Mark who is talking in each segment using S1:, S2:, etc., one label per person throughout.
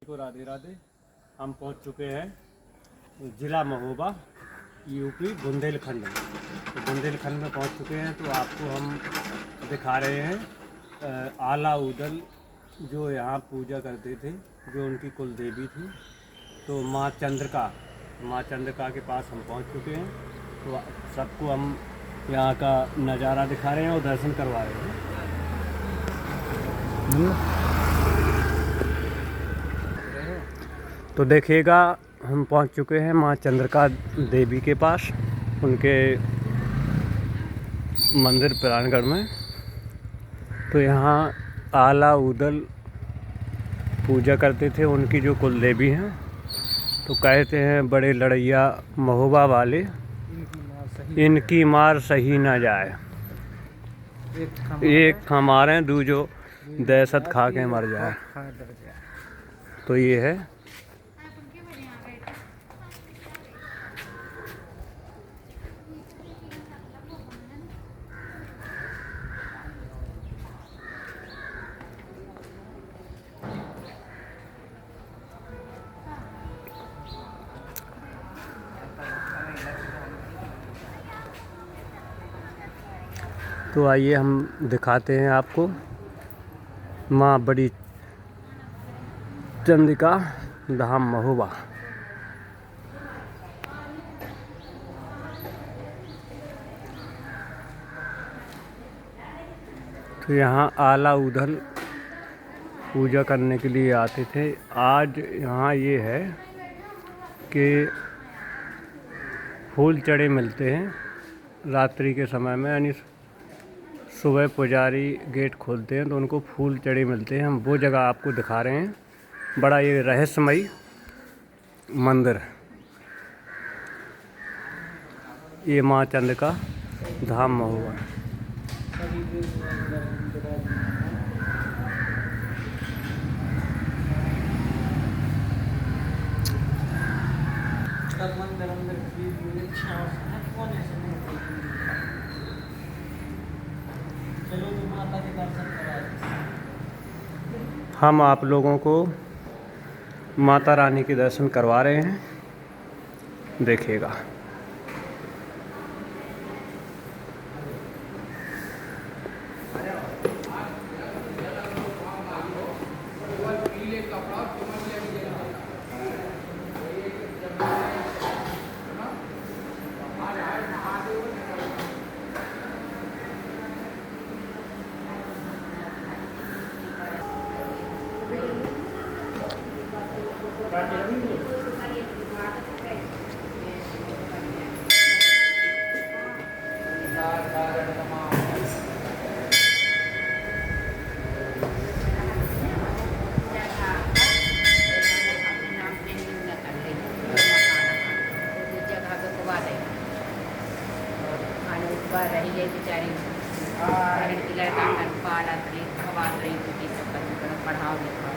S1: को राधे राधे। हम पहुंच चुके हैं ज़िला महोबा, यूपी, बुंदेलखंड में। तो बुंदेलखंड में पहुंच चुके हैं। तो आपको हम दिखा रहे हैं आला उदल, जो यहाँ पूजा करते थे, जो उनकी कुल देवी थी। तो माँ चंद्रिका के पास हम पहुंच चुके हैं। तो सबको हम यहाँ का नज़ारा दिखा रहे हैं और दर्शन करवा रहे हैं। तो देखिएगा, हम पहुंच चुके हैं माँ चंद्रिका देवी के पास, उनके मंदिर प्रांगण में। तो यहाँ आला उदल पूजा करते थे, उनकी जो कुल देवी हैं। तो कहते हैं बड़े लड़ैया महोबा वाले, इनकी मार सही ना जाए, एक हमारे दूजो दहशत खा के मर जाए। तो ये है। तो आइए हम दिखाते हैं आपको माँ बड़ी चंद्रिका धाम महोबा। तो यहाँ आला उदल पूजा करने के लिए आते थे। आज यहाँ ये है कि फूल चढ़े मिलते हैं रात्रि के समय में, यानी सुबह पुजारी गेट खोलते हैं तो उनको फूल चढ़े मिलते हैं। हम वो जगह आपको दिखा रहे हैं, बड़ा ये रहस्यमयी मंदिर, ये माँ चंद्रिका धाम महोबा। हम आप लोगों को माता रानी के दर्शन करवा रहे हैं, देखिएगा।
S2: रही गई बेचारी लड़का पाला रही, खवात रही, क्योंकि सब बच्चों को पढ़ाओ लिखाओ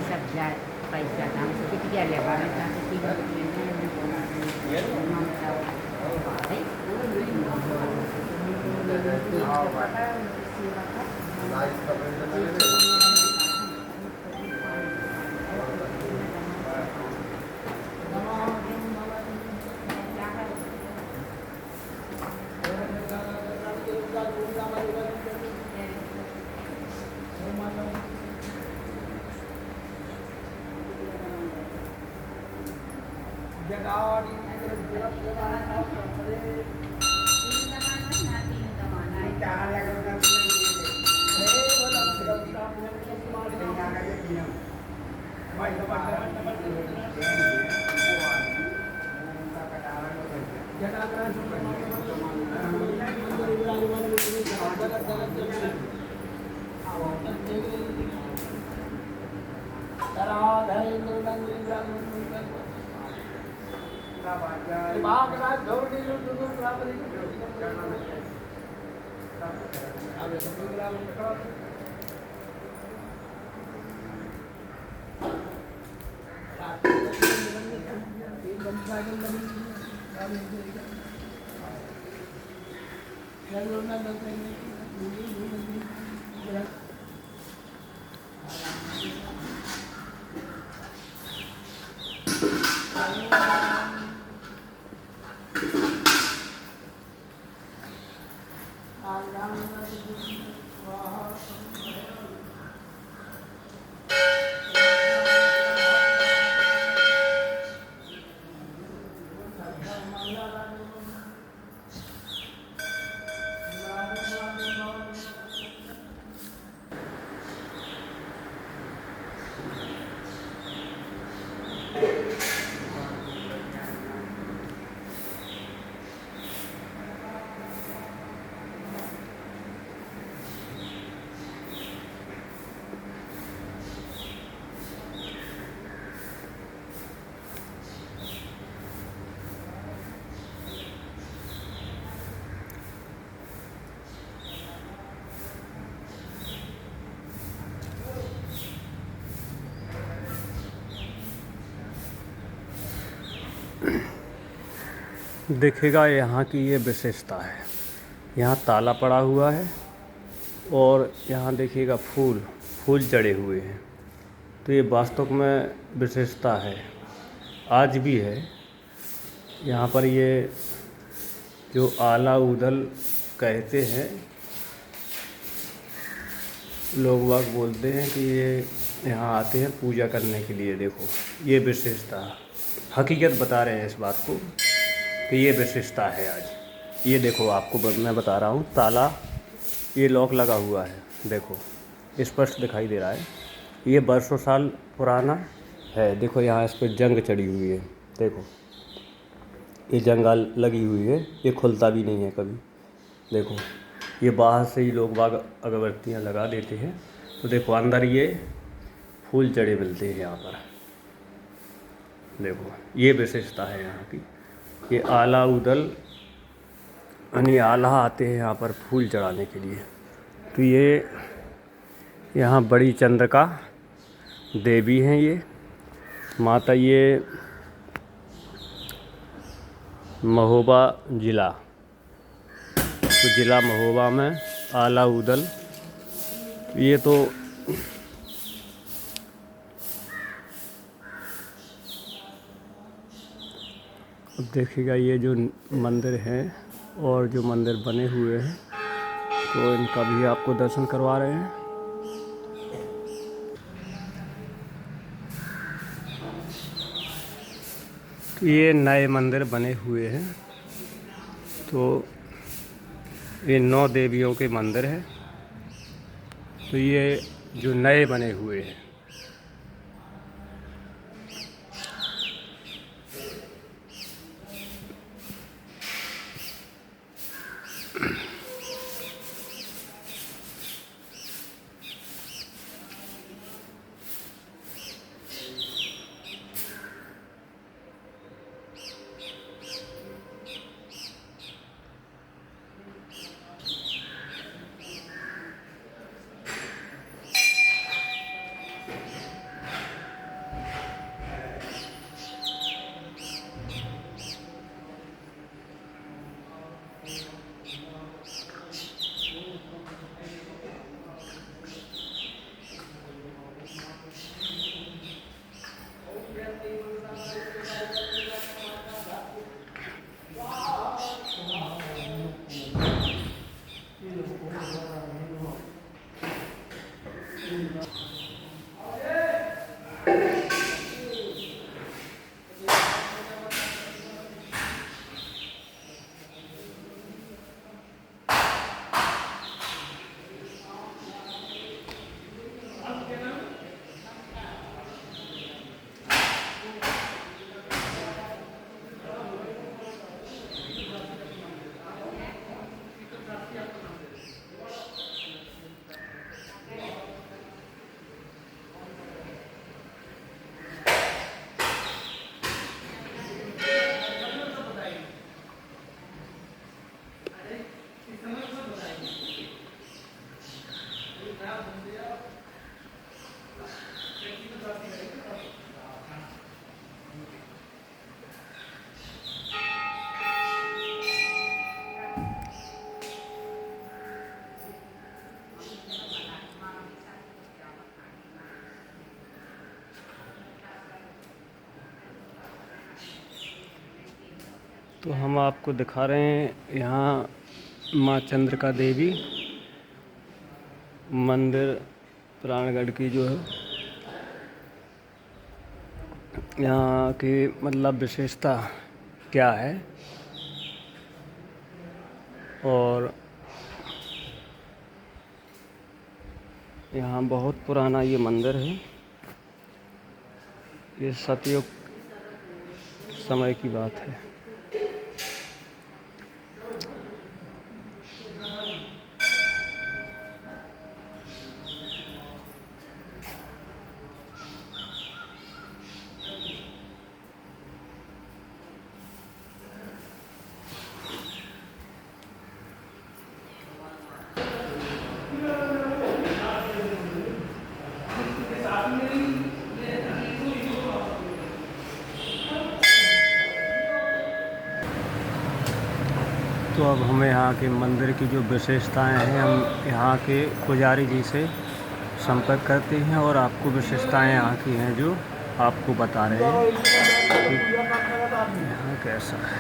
S2: सब जाए पैसा दाम से किट गया लेगा
S1: देखिएगा यहाँ की ये विशेषता है। यहाँ ताला पड़ा हुआ है और यहाँ देखिएगा फूल चढ़े हुए हैं। तो ये वास्तव में विशेषता है, आज भी है। यहाँ पर ये जो आला ऊदल कहते हैं, लोग बाग बोलते हैं कि ये यहाँ आते हैं पूजा करने के लिए। देखो ये विशेषता, हकीकत बता रहे हैं इस बात को कि ये विशेषता है आज। ये देखो आपको मैं बता रहा हूँ, ताला ये लॉक लगा हुआ है, देखो स्पष्ट दिखाई दे रहा है। ये बरसों साल पुराना है। देखो यहाँ इस पर जंग चढ़ी हुई है, देखो ये जंगाल लगी हुई है, ये खुलता भी नहीं है कभी। देखो ये बाहर से ही लोग बाग अगरबत्तियाँ लगा देते हैं, तो देखो अंदर ये फूल चढ़े मिलते हैं यहाँ पर। देखो ये विशेषता है यहाँ की। ये आला उदल यानी आला आते हैं यहाँ पर फूल चढ़ाने के लिए। तो ये यहाँ बड़ी चंद्रिका देवी हैं ये माता। ये महोबा ज़िला, तो ज़िला महोबा में आला उदल। ये तो अब देखिएगा ये जो मंदिर है और जो मंदिर बने हुए हैं, तो इनका भी आपको दर्शन करवा रहे हैं। तो ये नए मंदिर बने हुए हैं, तो ये 9 देवियों के मंदिर है। तो ये जो नए बने हुए हैं, तो हम आपको दिखा रहे हैं यहाँ माँ चंद्रिका देवी मंदिर प्राणगढ़ की जो है यहाँ की मतलब विशेषता क्या है। और यहाँ बहुत पुराना ये मंदिर है, ये सतयुग समय की बात है। तो अब हमें यहाँ के मंदिर की जो विशेषताएं हैं हम यहाँ के पुजारी जी से संपर्क करते हैं और आपको विशेषताएं यहाँ की हैं जो आपको बता रहे हैं कि यहाँ कैसा है।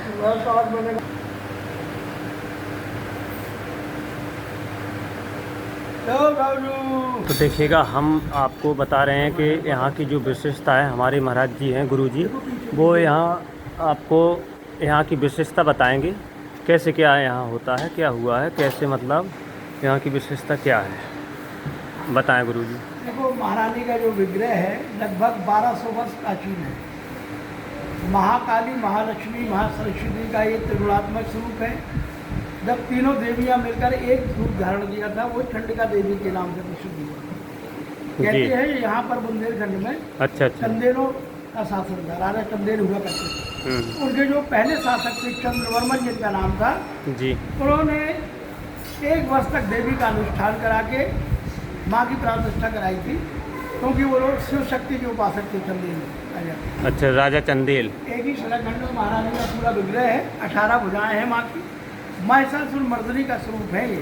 S1: तो देखिएगा हम आपको बता रहे हैं कि यहाँ की जो विशेषता है, हमारे महाराज जी हैं गुरु जी, वो यहाँ आपको यहाँ की विशेषता बताएंगे कैसे क्या यहाँ होता है, क्या हुआ है, कैसे मतलब यहाँ की विशेषता क्या है, बताएं गुरु जी।
S3: देखो, महारानी का जो विग्रह है लगभग 1200 वर्ष प्राचीन है। महाकाली, महालक्ष्मी, महासरस्वती का ये त्रिगुणात्मक स्वरूप है। जब तीनों देवियां मिलकर एक रूप धारण किया था, वो चंडिका देवी के नाम से प्रसिद्ध हुआ। कहते हैं यहाँ पर बुंदेलखंड में
S1: अच्छा
S3: चंदेलों का शासन था, राजा चंदेल हुआ करते थे। उनके जो पहले शासक थे चंद्रवर्मन जिनका नाम था जी, उन्होंने 1 वर्ष तक देवी का अनुष्ठान करा के माँ की प्राण प्रतिष्ठा कराई थी, क्योंकि वो लोग शिव शक्ति के उपासक थे चंदेल राजा।
S1: अच्छा, राजा चंदेल।
S3: एक ही सलाखंड में महारानी का पूरा विग्रह है, 18 भुजाएं हैं माँ की। महिषासुर मर्दनी का स्वरूप है ये।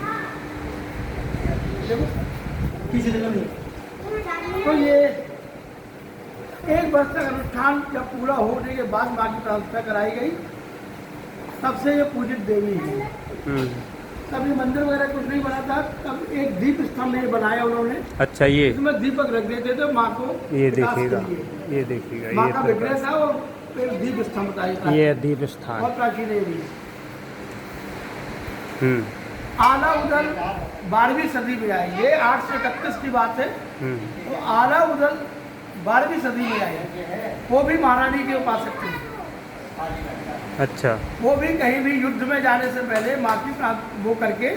S3: देखो पीछे देखो, तो ये 1 वर्ष तक अनुष्ठान जब पूरा होने के बाद माँ की प्रतिष्ठा कराई गई, तब से ये पूजित देवी है। तब ये मंदिर वगैरह कुछ नहीं बना था, तब एक दीप स्तंभ ये बनाया उन्होंने। अच्छा, ये इसमें दीपक रख देते थे माँ को। ये देखिएगा माँ का विग्रह था और एक दीप स्तंभ था। ये दीप स्थान बहुत प्राचीन है। आला उदल 12वीं सदी में आई, ये 8 से 31 की बात है। तो आला उदल 12वीं सदी में आई, वो भी महारानी के उपासक थे। अच्छा, वो भी कहीं भी युद्ध में जाने से पहले माँ की वो करके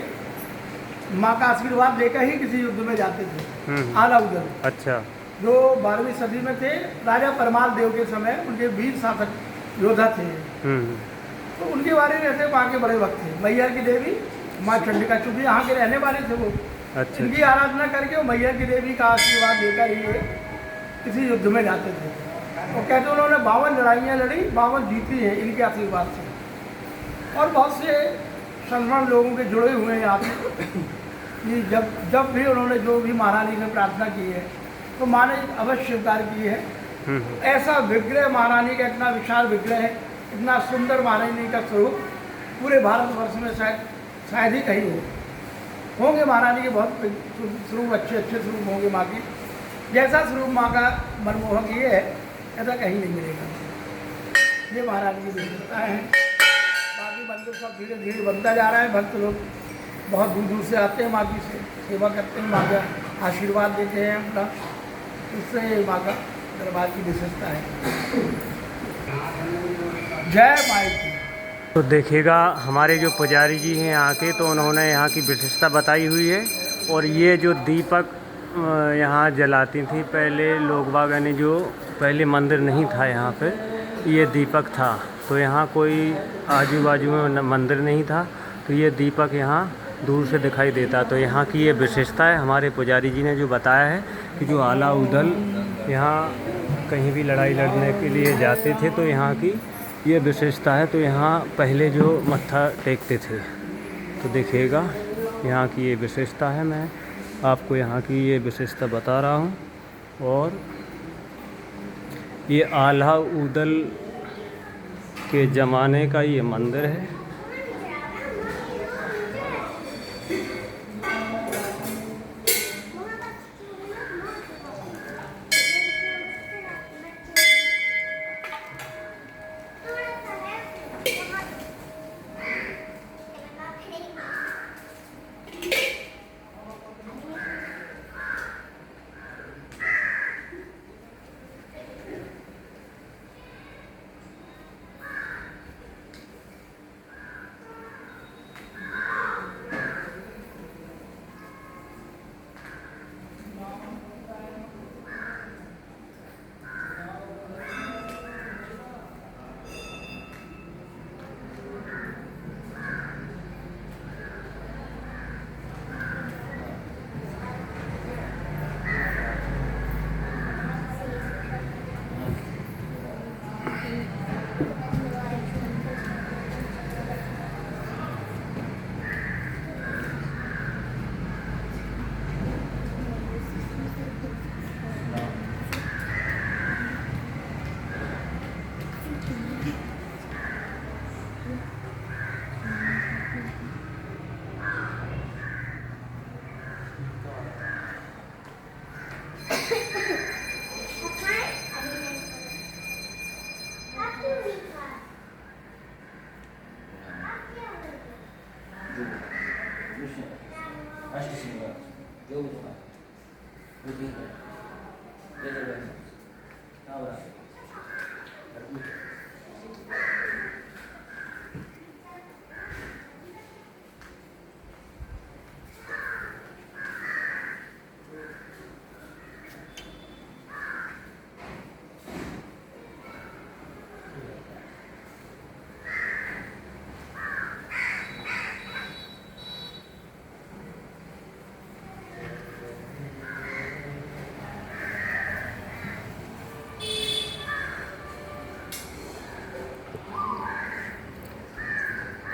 S3: माँ का आशीर्वाद लेकर ही किसी युद्ध में जाते थे। आला उदल अच्छा, जो 12वीं सदी में थे, राजा परमाल देव के समय उनके वीर शासक योद्धा थे। तो उनके बारे में ऐसे वहाँ के बड़े भक्त थे। मैहर की देवी माँ चंडिका, चूंकि यहाँ के रहने वाले थे वो। अच्छा, इनकी आराधना करके वो मैहर की देवी का आशीर्वाद लेकर ही किसी युद्ध में जाते थे। वो कहते उन्होंने 52 लड़ाइयाँ लड़ी, 52 जीती हैं इनके आशीर्वाद से। और बहुत से संस्मरण लोगों के जुड़े हुए हैं यहाँ पे। जब भी उन्होंने जो भी महारानी ने प्रार्थना की है तो माँ ने अवश्य स्वीकार की है। ऐसा विग्रह महारानी का, इतना विशाल विग्रह है, इतना सुंदर महारानी का स्वरूप पूरे भारतवर्ष में शायद ही कहीं होंगे। महारानी के बहुत स्वरूप, अच्छे स्वरूप होंगे माँ की। जैसा स्वरूप माँ का मनमोहक ये है, ऐसा कहीं नहीं मिलेगा। ये महारानी की विशेषता है। बाकी मंदिर सब धीरे धीरे बनता जा रहा है। भक्त लोग बहुत दूर दूर से आते हैं, माँ की सेवा करते हैं, माँ का आशीर्वाद देते हैं अपना। इससे माँ का दरबार की विशेषता है। जय माई की।
S1: तो देखिएगा हमारे जो पुजारी जी हैं यहाँ के, तो उन्होंने यहाँ की विशेषता बताई हुई है। और ये जो दीपक यहाँ जलाती थी पहले लोग बाग, यानी जो पहले मंदिर नहीं था यहाँ पे, ये दीपक था। तो यहाँ कोई आजू बाजू में मंदिर नहीं था, तो ये दीपक यहाँ दूर से दिखाई देता। तो यहाँ की ये विशेषता है। हमारे पुजारी जी ने जो बताया है कि जो आला उदल यहाँ कहीं भी लड़ाई लड़ने के लिए जाते थे, तो यहाँ की ये विशेषता है। तो यहाँ पहले जो मत्था टेकते थे। तो देखिएगा यहाँ की ये विशेषता है। मैं आपको यहाँ की ये विशेषता बता रहा हूँ। और ये आला उदल के ज़माने का ये मंदिर है।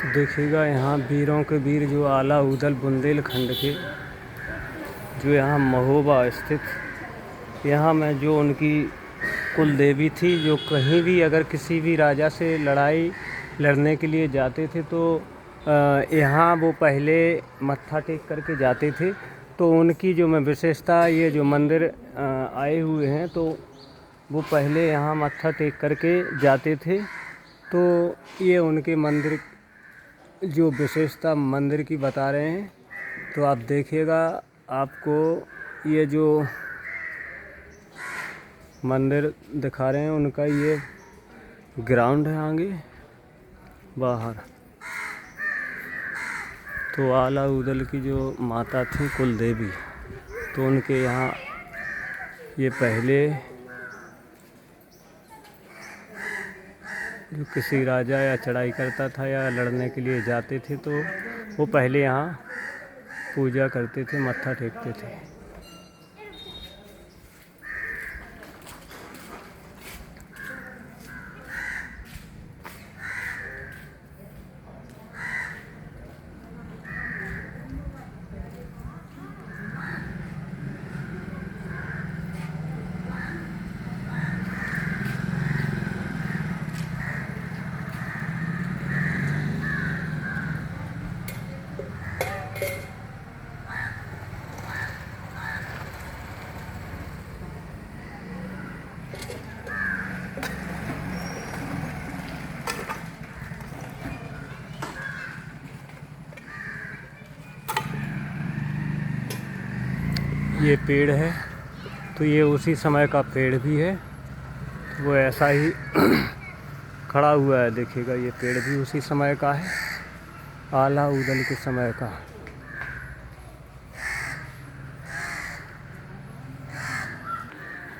S1: तो देखिएगा यहाँ वीरों के वीर जो आला उदल बुंदेलखंड के जो यहाँ महोबा स्थित यहाँ में जो उनकी कुल देवी थी, जो कहीं भी अगर किसी भी राजा से लड़ाई लड़ने के लिए जाते थे तो यहाँ वो पहले मत्था टेक करके जाते थे। तो उनकी जो मैं विशेषता, ये जो मंदिर आए हुए हैं तो वो पहले यहाँ मत्था टेक करके जाते थे। तो ये उनके मंदिर जो विशेषता मंदिर की बता रहे हैं। तो आप देखिएगा, आपको ये जो मंदिर दिखा रहे हैं उनका ये ग्राउंड है आगे बाहर। तो आला उदल की जो माता थी कुल देवी, तो उनके यहाँ ये पहले जो किसी राजा या चढ़ाई करता था या लड़ने के लिए जाते थे तो वो पहले यहाँ पूजा करते थे, मत्था टेकते थे। ये पेड़ है तो ये उसी समय का पेड़ भी है, वो ऐसा ही खड़ा हुआ है। देखिएगा ये पेड़ भी उसी समय का है, आला उदल के समय का।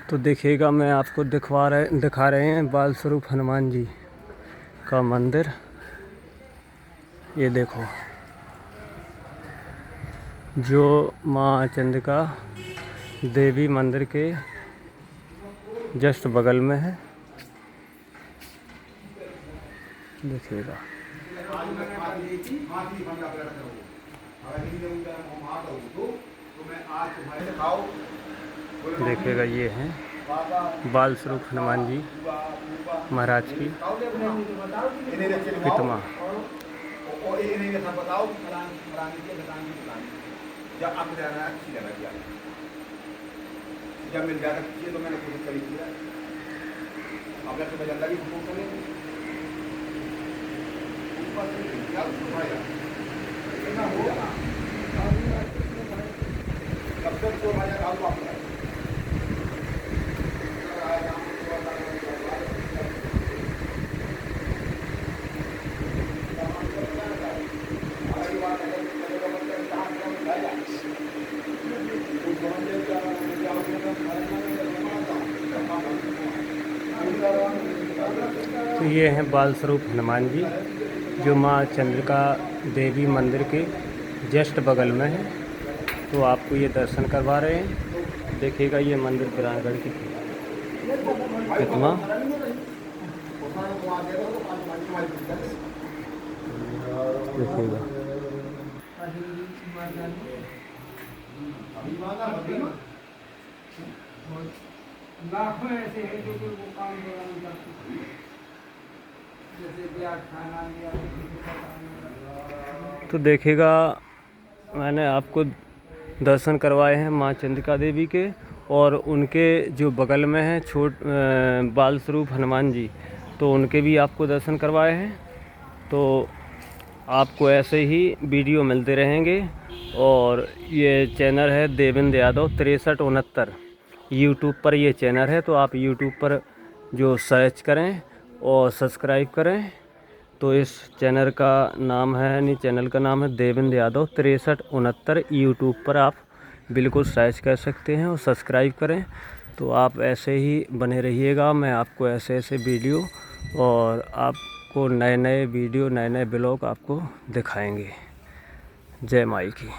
S1: तो देखिएगा, मैं आपको दिखा रहे हैं बाल स्वरूप हनुमान जी का मंदिर। ये देखो, जो माँ चंद्रिका देवी मंदिर के जस्ट बगल में है। देखिएगा, देखिएगा ये है बाल स्वरूप हनुमान जी महाराज की प्रतिमा।
S4: जब आपको जाना अच्छी लगा दिया, जब मिल जाता तो मैंने कोशिश करी थी। अब तो बजा लगी फोन करें कब तक तो मजा खाओ आप।
S1: तो ये हैं बाल स्वरूप हनुमान जी जो माँ चंद्रिका देवी मंदिर के जस्ट बगल में है। तो आपको ये दर्शन करवा रहे हैं। देखिएगा, ये मंदिर बिरानगढ़ की प्रतिमा। देखिएगा,
S3: लाखों ऐसे हैं जो वो काम करते, जैसे ब्याज खाना या
S1: तो देखिएगा, मैंने आपको दर्शन करवाए हैं माँ चंद्रिका देवी के, और उनके जो बगल में है बाल स्वरूप हनुमान जी, तो उनके भी आपको दर्शन करवाए हैं। तो आपको ऐसे ही वीडियो मिलते रहेंगे। और ये चैनल है देवेंद्र यादव 6369, यूट्यूब पर ये चैनल है। तो आप यूट्यूब पर जो सर्च करें और सब्सक्राइब करें। तो इस चैनल का नाम है देवेंद्र यादव 6369 यूट्यूब पर आप बिल्कुल सर्च कर सकते हैं और सब्सक्राइब करें। तो आप ऐसे ही बने रहिएगा, मैं आपको ऐसे ऐसे वीडियो और आपको नए नए वीडियो नए नए ब्लॉग आपको दिखाएंगे। जय माई की।